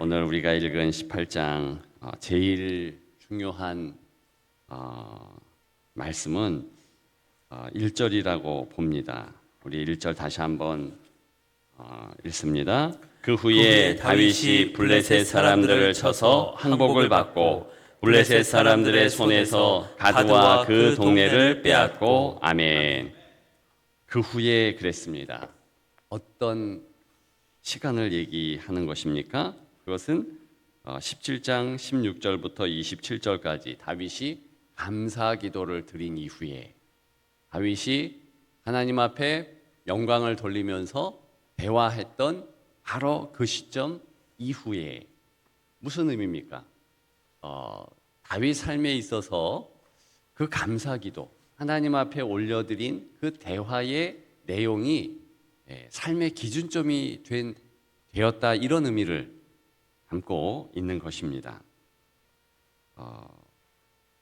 오늘 우리가 읽은 18장 제일 중요한 말씀은 1절이라고 봅니다. 우리 1절 다시 한번 읽습니다. 그 후에 다윗이 블레셋 사람들을 쳐서 항복을 받고 블레셋 사람들의 손에서 가드와 그 동네를 빼앗고 아멘. 그 후에 그랬습니다. 어떤 시간을 얘기하는 것입니까? 그것은 17장 16절부터 27절까지 다윗이 감사 기도를 드린 이후에 다윗이 하나님 앞에 영광을 돌리면서 대화했던 바로 그 시점 이후에 무슨 의미입니까? 다윗 삶에 있어서 그 감사 기도, 하나님 앞에 올려드린 그 대화의 내용이 삶의 기준점이 되었다, 이런 의미를 담고 있는 것입니다.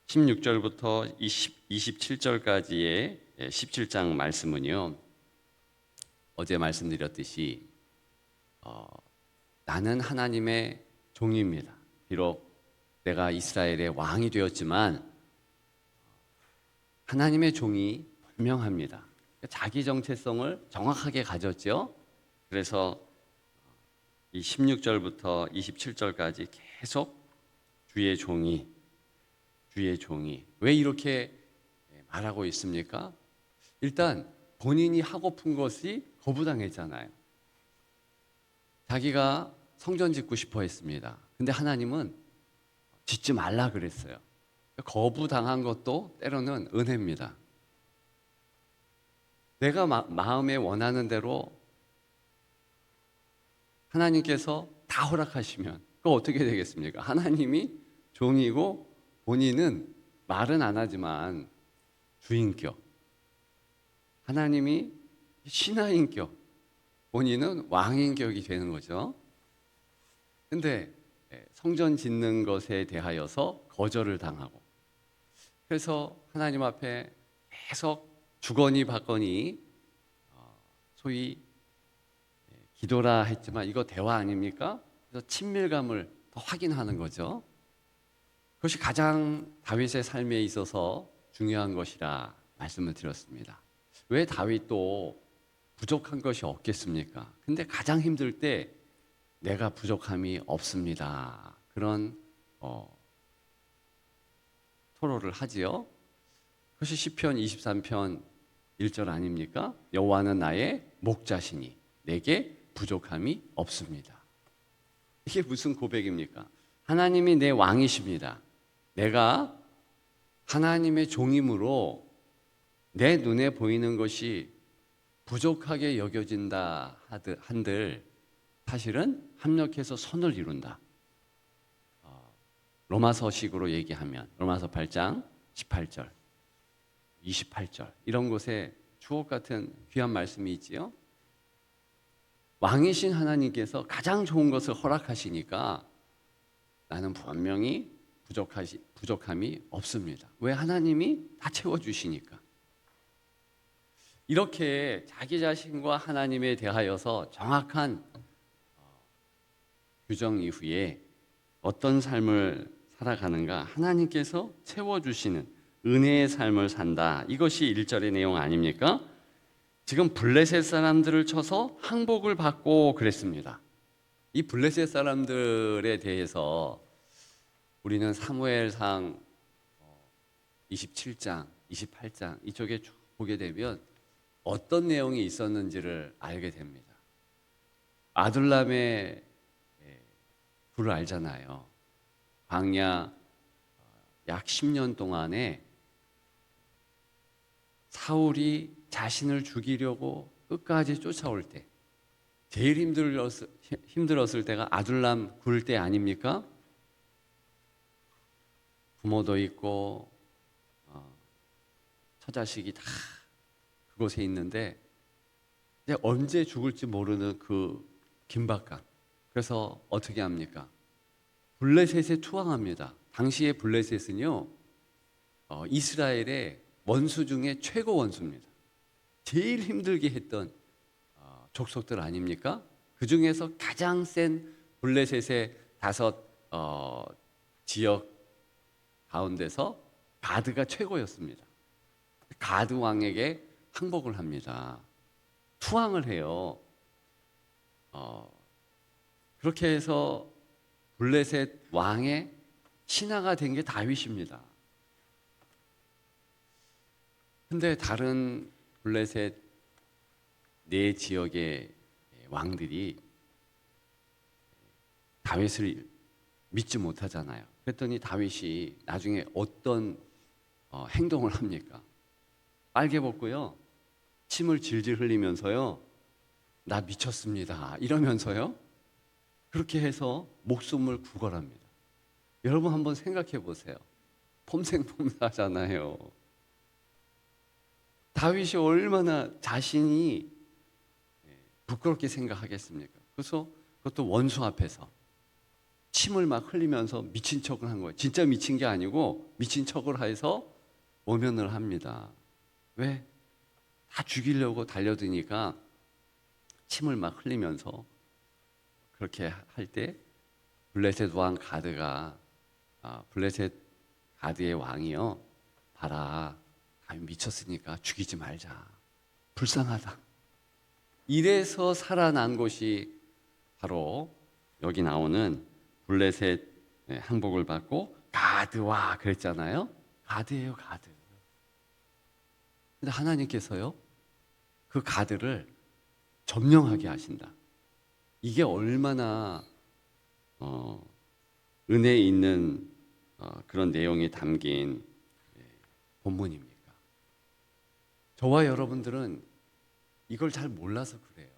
16절부터 27절까지의 17장 말씀은요, 어제 말씀드렸듯이 나는 하나님의 종입니다. 비록 내가 이스라엘의 왕이 되었지만 하나님의 종이 분명합니다. 자기 정체성을 정확하게 가졌죠. 그래서 이 16절부터 27절까지 계속 주의 종이 왜 이렇게 말하고 있습니까? 일단 본인이 하고픈 것이 거부당했잖아요. 자기가 성전 짓고 싶어 했습니다. 근데 하나님은 짓지 말라 그랬어요. 거부당한 것도 때로는 은혜입니다. 내가 마음에 원하는 대로 하나님께서 다 허락하시면 그거 어떻게 되겠습니까? 하나님이 종이고 본인은 말은 안 하지만 주인격, 하나님이 신하인격, 본인은 왕인격이 되는 거죠. 근데 성전 짓는 것에 대하여서 거절을 당하고, 그래서 하나님 앞에 계속 주거니 받거니 소위 기도라 했지만 이거 대화 아닙니까? 그래서 친밀감을 더 확인하는 거죠. 그것이 가장 다윗의 삶에 있어서 중요한 것이라 말씀을 드렸습니다. 왜 다윗도 부족한 것이 없겠습니까? 근데 가장 힘들 때 내가 부족함이 없습니다. 그런 토로를 하지요. 그것이 시편 23편 1절 아닙니까? 여호와는 나의 목자시니 내게 부족함이 없습니다. 이게 무슨 고백입니까? 하나님이 내 왕이십니다. 내가 하나님의 종이므로 내 눈에 보이는 것이 부족하게 여겨진다 한들 사실은 합력해서 선을 이룬다. 로마서식으로 얘기하면 로마서 8장 18절 28절 이런 곳에 주옥 같은 귀한 말씀이 있지요. 왕이신 하나님께서 가장 좋은 것을 허락하시니까 나는 분명히 부족함이 없습니다. 왜? 하나님이 다 채워주시니까. 이렇게 자기 자신과 하나님에 대하여서 정확한 규정 이후에 어떤 삶을 살아가는가? 하나님께서 채워주시는 은혜의 삶을 산다. 이것이 1절의 내용 아닙니까? 지금 블레셋 사람들을 쳐서 항복을 받고 그랬습니다. 이 블레셋 사람들에 대해서 우리는 사무엘상 27장, 28장 이쪽에 쭉 보게 되면 어떤 내용이 있었는지를 알게 됩니다. 아둘람의 불을 알잖아요. 광야 약 10년 동안에 사울이 자신을 죽이려고 끝까지 쫓아올 때 제일 힘들었을 때가 아둘람 굴 때 아닙니까? 부모도 있고 처자식이 다 그곳에 있는데 이제 언제 죽을지 모르는 그 긴박감. 그래서 어떻게 합니까? 블레셋에 투항합니다. 당시의 블레셋은요 이스라엘의 원수 중에 최고 원수입니다. 제일 힘들게 했던 족속들 아닙니까? 그 중에서 가장 센 블레셋에 다섯 지역 가운데서 가드가 최고였습니다. 가드 왕에게 항복을 합니다. 투항을 해요. 그렇게 해서 블레셋 왕의 신하가 된 게 다윗입니다. 근데 다른 블레셋 네 지역의 왕들이 다윗을 믿지 못하잖아요. 그랬더니 다윗이 나중에 어떤 행동을 합니까? 빨개 벗고요, 침을 질질 흘리면서요, 나 미쳤습니다 이러면서요, 그렇게 해서 목숨을 구걸합니다. 여러분 한번 생각해 보세요. 폼생폼사잖아요. 다윗이 얼마나 자신이 부끄럽게 생각하겠습니까? 그래서 그것도 원수 앞에서 침을 막 흘리면서 미친 척을 한 거예요. 진짜 미친 게 아니고 미친 척을 해서 모면을 합니다. 왜? 다 죽이려고 달려드니까 침을 막 흘리면서 그렇게 할 때 블레셋 왕 가드가 블레셋 가드의 왕이요, 봐라, 미쳤으니까 죽이지 말자, 불쌍하다. 이래서 살아난 곳이 바로 여기 나오는 블레셋 항복을 받고 가드와 그랬잖아요. 가드예요, 가드. 근데 하나님께서요, 그 가드를 점령하게 하신다. 이게 얼마나 은혜 있는 그런 내용이 담긴 본문입니까? 저와 여러분들은 이걸 잘 몰라서 그래요.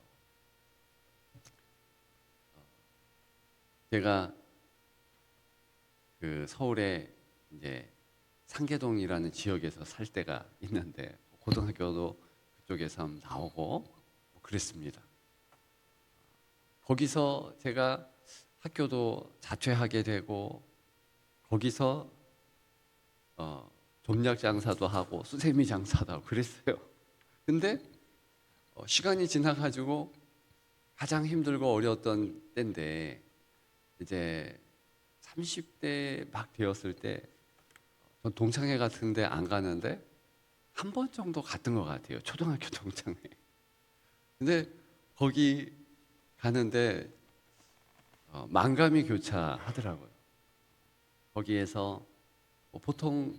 제가 그 서울에 이제 상계동이라는 지역에서 살 때가 있는데, 고등학교도 그쪽에서 나오고 그랬습니다. 거기서 제가 학교도 자퇴하게 되고, 거기서 좀약 장사도 하고 수세미 장사도 하고 그랬어요. 근데 시간이 지나가지고 가장 힘들고 어려웠던 때인데, 이제 30대 막 되었을 때 전 동창회 같은데 안 가는데 한 번 정도 갔던 것 같아요. 초등학교 동창회. 근데 거기 가는데 만감이 교차하더라고요. 거기에서 보통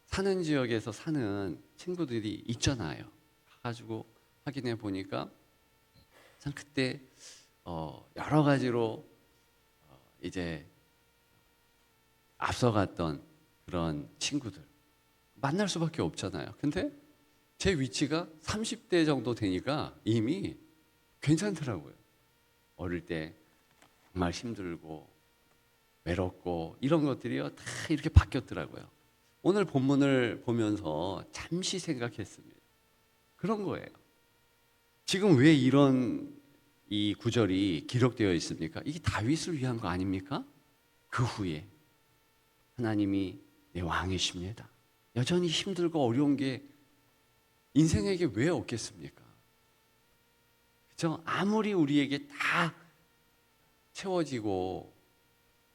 사는 지역에서 사는 친구들이 있잖아요. 가가지고 확인해 보니까 참 그때 여러 가지로 이제 앞서갔던 그런 친구들 만날 수밖에 없잖아요. 근데 제 위치가 30대 정도 되니까 이미 괜찮더라고요. 어릴 때 정말 힘들고 외롭고 이런 것들이요, 다 이렇게 바뀌었더라고요. 오늘 본문을 보면서 잠시 생각했습니다. 그런 거예요. 지금 왜 이런 이 구절이 기록되어 있습니까? 이게 다윗을 위한 거 아닙니까? 그 후에 하나님이 내 왕이십니다. 여전히 힘들고 어려운 게 인생에게 왜 없겠습니까? 그렇죠? 아무리 우리에게 다 채워지고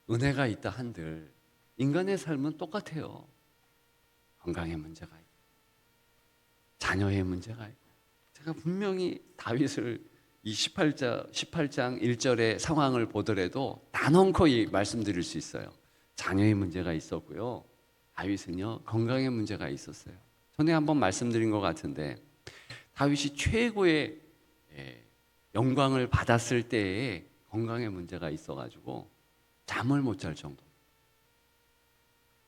은혜가 있다 한들 인간의 삶은 똑같아요. 건강의 문제가 있고 자녀의 문제가 있고. 제가 분명히 다윗을 이 18장 1절의 상황을 보더라도 단언코 말씀드릴 수 있어요. 자녀의 문제가 있었고요, 다윗은요 건강의 문제가 있었어요. 전에 한번 말씀드린 것 같은데, 다윗이 최고의 영광을 받았을 때에 건강의 문제가 있어가지고 잠을 못 잘 정도.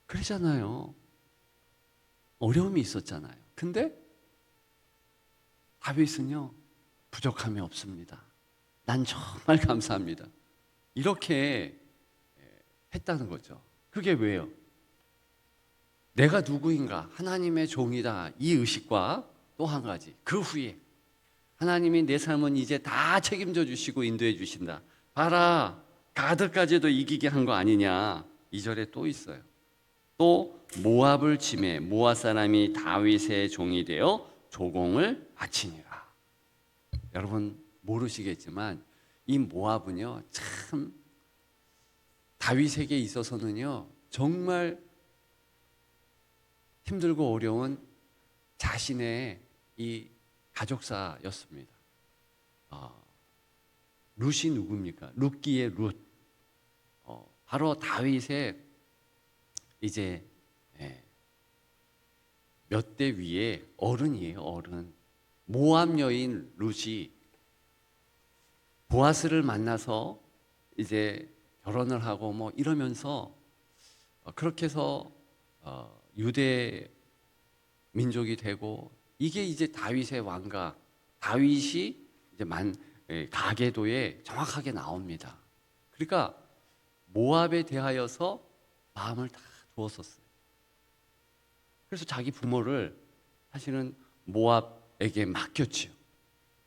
그러잖아요. 어려움이 있었잖아요. 근데 다윗은요 부족함이 없습니다. 난 정말 감사합니다. 이렇게 했다는 거죠. 그게 왜요? 내가 누구인가, 하나님의 종이다, 이 의식과 또 한 가지, 그 후에 하나님이 내 삶은 이제 다 책임져 주시고 인도해 주신다. 봐라, 가드까지도 이기게 한 거 아니냐. 2절에 또 있어요. 또 모압을 침해 모압 사람이 다윗의 종이 되어 조공을 바치니라. 여러분 모르시겠지만 이 모압은요 참 다윗에게 있어서는요, 정말 힘들고 어려운 자신의 이 가족사였습니다. 룻이 누굽니까? 룻기의 룻. 바로 다윗의 이제 몇 대 위에 어른이에요, 어른. 모압 여인 룻이 보아스를 만나서 이제 결혼을 하고 뭐 이러면서 그렇게 해서 유대 민족이 되고, 이게 이제 다윗의 왕가, 다윗이 이제 가계도에 정확하게 나옵니다. 그러니까 모압에 대하여서 마음을 다 두었었어요. 그래서 자기 부모를 사실은 모압에게 맡겼지요.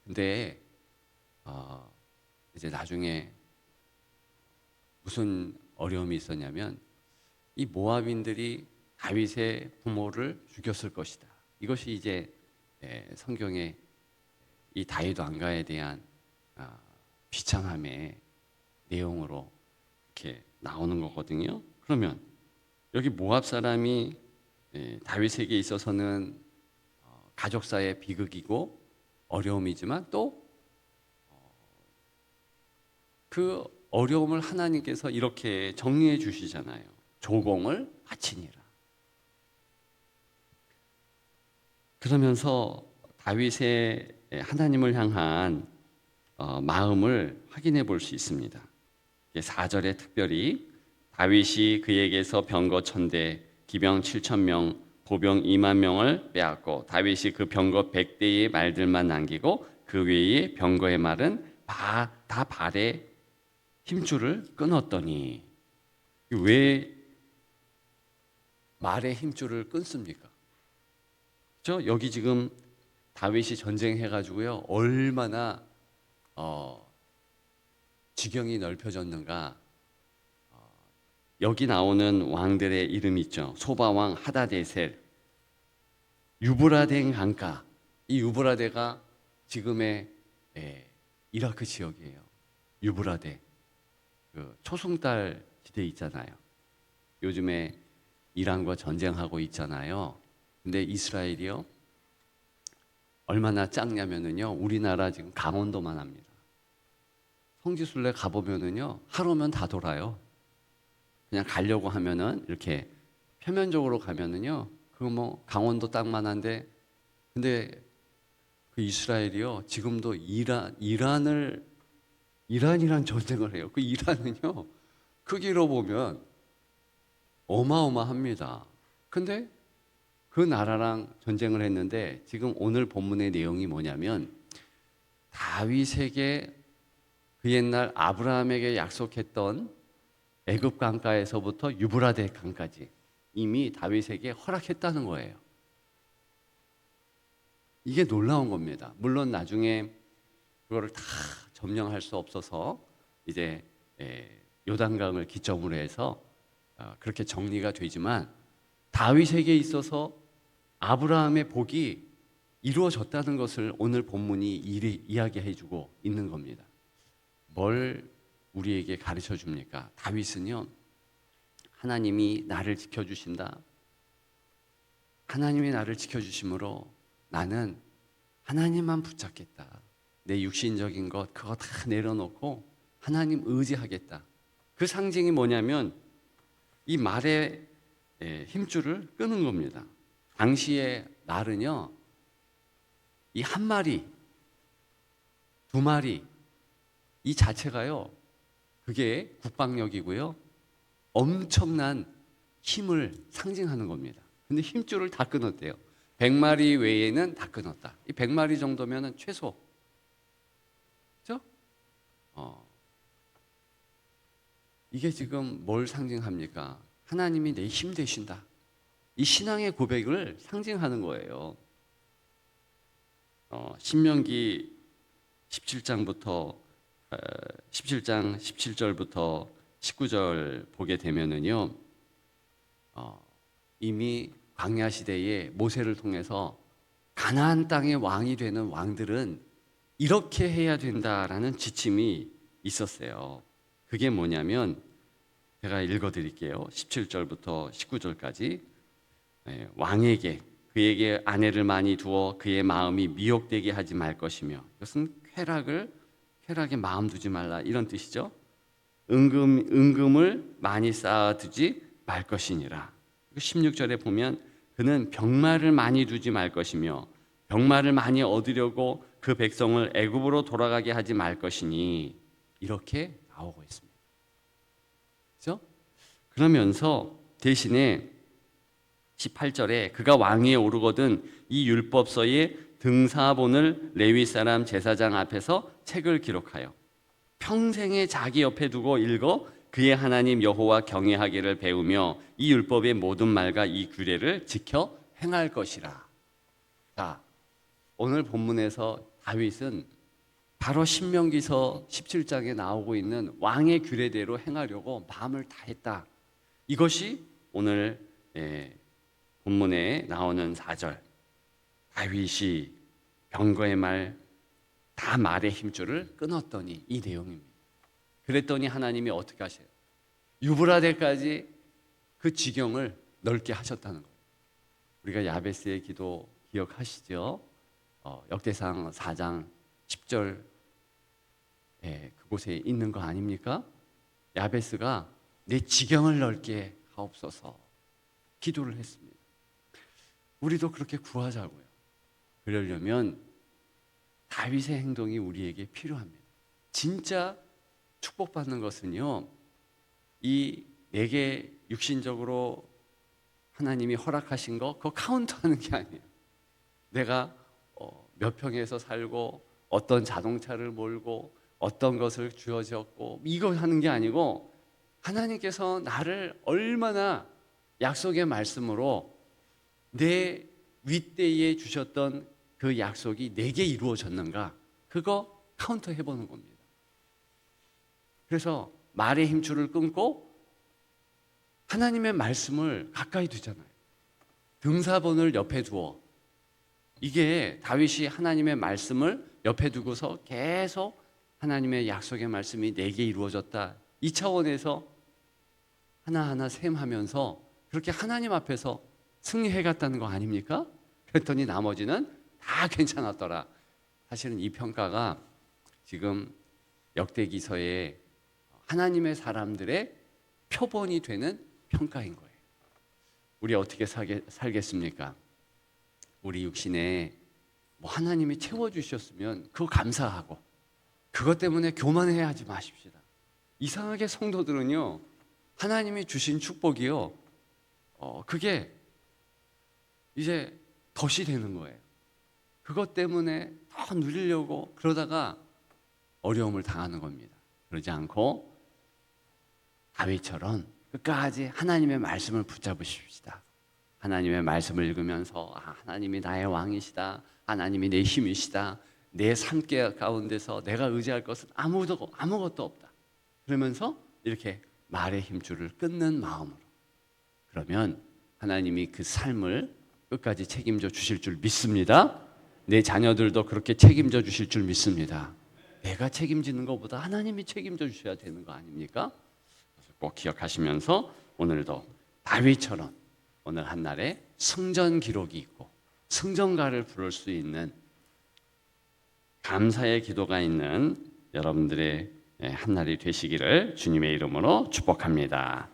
근데 이제 나중에 무슨 어려움이 있었냐면, 이 모압인들이 다윗의 부모를 죽였을 것이다. 이것이 이제 성경의 이 다윗 왕가에 대한 비참함의 내용으로 이렇게 나오는 거거든요. 그러면 여기 모압 사람이 다윗에게 있어서는 가족사의 비극이고 어려움이지만 또 그 어려움을 하나님께서 이렇게 정리해 주시잖아요. 조공을 바치니라. 그러면서 다윗의 하나님을 향한 마음을 확인해 볼 수 있습니다. 4절에 특별히 다윗이 그에게서 병거 1000대, 기병 7000명, 보병 2만 명을 빼앗고 다윗이 그 병거 100대의 말들만 남기고 그 외의 병거의 말은 다 발에 힘줄을 끊었더니. 왜 말의 힘줄을 끊습니까? 여기 지금 다윗이 전쟁해가지고요, 얼마나 지경이 넓혀졌는가. 여기 나오는 왕들의 이름이 있죠. 소바왕 하다데셀, 유브라데 강가. 이 유브라데가 지금의 이라크 지역이에요. 유브라데, 그 초승달 지대 있잖아요. 요즘에 이란과 전쟁하고 있잖아요. 근데 이스라엘이요, 얼마나 작냐면은요, 우리나라 지금 강원도만 합니다. 성지순례 가보면은요, 하루면 다 돌아요. 그냥 가려고 하면은 이렇게 표면적으로 가면은요, 그거 뭐 강원도 땅만한데, 근데 그 이스라엘이요, 지금도 이란이란 전쟁을 해요. 그 이란은요, 크기로 보면 어마어마합니다. 근데 그 나라랑 전쟁을 했는데, 지금 오늘 본문의 내용이 뭐냐면, 다윗에게 그 옛날 아브라함에게 약속했던 애굽 강가에서부터 유브라데 강까지 이미 다윗에게 허락했다는 거예요. 이게 놀라운 겁니다. 물론 나중에 그거를 다 점령할 수 없어서 이제 요단강을 기점으로 해서 그렇게 정리가 되지만, 다윗에게 있어서 아브라함의 복이 이루어졌다는 것을 오늘 본문이 이야기해주고 있는 겁니다. 뭘 우리에게 가르쳐 줍니까? 다윗은요, 하나님이 나를 지켜주신다. 하나님이 나를 지켜주심으로 나는 하나님만 붙잡겠다. 내 육신적인 것 그거 다 내려놓고 하나님 의지하겠다. 그 상징이 뭐냐면 이 말의 힘줄을 끄는 겁니다. 당시의 말은요, 이 한 마리, 두 마리, 이 자체가요, 그게 국방력이고요, 엄청난 힘을 상징하는 겁니다. 근데 힘줄을 다 끊었대요. 100마리 외에는 다 끊었다. 이 100마리 정도면은 최소. 그죠? 이게 지금 뭘 상징합니까? 하나님이 내 힘 되신다. 이 신앙의 고백을 상징하는 거예요. 신명기 17장 17절부터 19절 보게 되면은요, 이미 광야 시대에 모세를 통해서 가나안 땅의 왕이 되는 왕들은 이렇게 해야 된다라는 지침이 있었어요. 그게 뭐냐면 제가 읽어드릴게요. 17절부터 19절까지. 왕에게 그에게 아내를 많이 두어 그의 마음이 미혹되게 하지 말 것이며, 이것은 쾌락에 마음 두지 말라 이런 뜻이죠. 은금을 많이 쌓아두지 말 것이니라. 16절에 보면 그는 병마를 많이 두지 말 것이며 병마를 많이 얻으려고 그 백성을 애굽으로 돌아가게 하지 말 것이니, 이렇게 나오고 있습니다. 그렇죠? 그러면서 대신에 18절에 그가 왕위에 오르거든 이 율법서의 등사본을 레위 사람 제사장 앞에서 책을 기록하여 평생에 자기 옆에 두고 읽어 그의 하나님 여호와 경외하기를 배우며 이 율법의 모든 말과 이 규례를 지켜 행할 것이라. 자, 오늘 본문에서 다윗은 바로 신명기서 17장에 나오고 있는 왕의 규례대로 행하려고 마음을 다했다. 이것이 오늘 본문에 나오는 4절, 다윗이 병거의 말 다 말의 힘줄을 끊었더니, 이 내용입니다. 그랬더니 하나님이 어떻게 하세요? 유브라데까지 그 지경을 넓게 하셨다는 거예요. 우리가 야베스의 기도 기억하시죠? 역대상 4장 10절 그곳에 있는 거 아닙니까? 야베스가 내 지경을 넓게 하옵소서 기도를 했습니다. 우리도 그렇게 구하자고요. 그러려면 다윗의 행동이 우리에게 필요합니다. 진짜 축복받는 것은요, 이 내게 육신적으로 하나님이 허락하신 거 그거 카운트하는 게 아니에요. 내가 몇 평에서 살고 어떤 자동차를 몰고 어떤 것을 주어졌고 이거 하는 게 아니고, 하나님께서 나를 얼마나 약속의 말씀으로 내 윗대에 주셨던 그 약속이 내게 이루어졌는가, 그거 카운터 해보는 겁니다. 그래서 말의 힘줄을 끊고 하나님의 말씀을 가까이 두잖아요. 등사본을 옆에 두어, 이게 다윗이 하나님의 말씀을 옆에 두고서 계속 하나님의 약속의 말씀이 내게 이루어졌다, 이 차원에서 하나하나 셈하면서 그렇게 하나님 앞에서 승리해갔다는 거 아닙니까? 그랬더니 나머지는 다 괜찮았더라. 사실은 이 평가가 지금 역대기서의 하나님의 사람들의 표본이 되는 평가인 거예요. 우리 어떻게 살겠습니까? 우리 육신에 뭐 하나님이 채워주셨으면 그거 감사하고, 그것 때문에 교만해야 하지 마십시다. 이상하게 성도들은요, 하나님이 주신 축복이요, 그게 이제 덫이 되는 거예요. 그것 때문에 더 누리려고 그러다가 어려움을 당하는 겁니다. 그러지 않고 다윗처럼 끝까지 하나님의 말씀을 붙잡으십시다. 하나님의 말씀을 읽으면서 하나님이 나의 왕이시다, 하나님이 내 힘이시다, 내 삶 가운데서 내가 의지할 것은 아무것도 없다, 그러면서 이렇게 말의 힘줄을 끊는 마음으로, 그러면 하나님이 그 삶을 끝까지 책임져 주실 줄 믿습니다. 내 자녀들도 그렇게 책임져 주실 줄 믿습니다. 내가 책임지는 것보다 하나님이 책임져 주셔야 되는 거 아닙니까? 꼭 기억하시면서 오늘도 다윗처럼 오늘 한날에 승전 기록이 있고 승전가를 부를 수 있는 감사의 기도가 있는 여러분들의 한날이 되시기를 주님의 이름으로 축복합니다.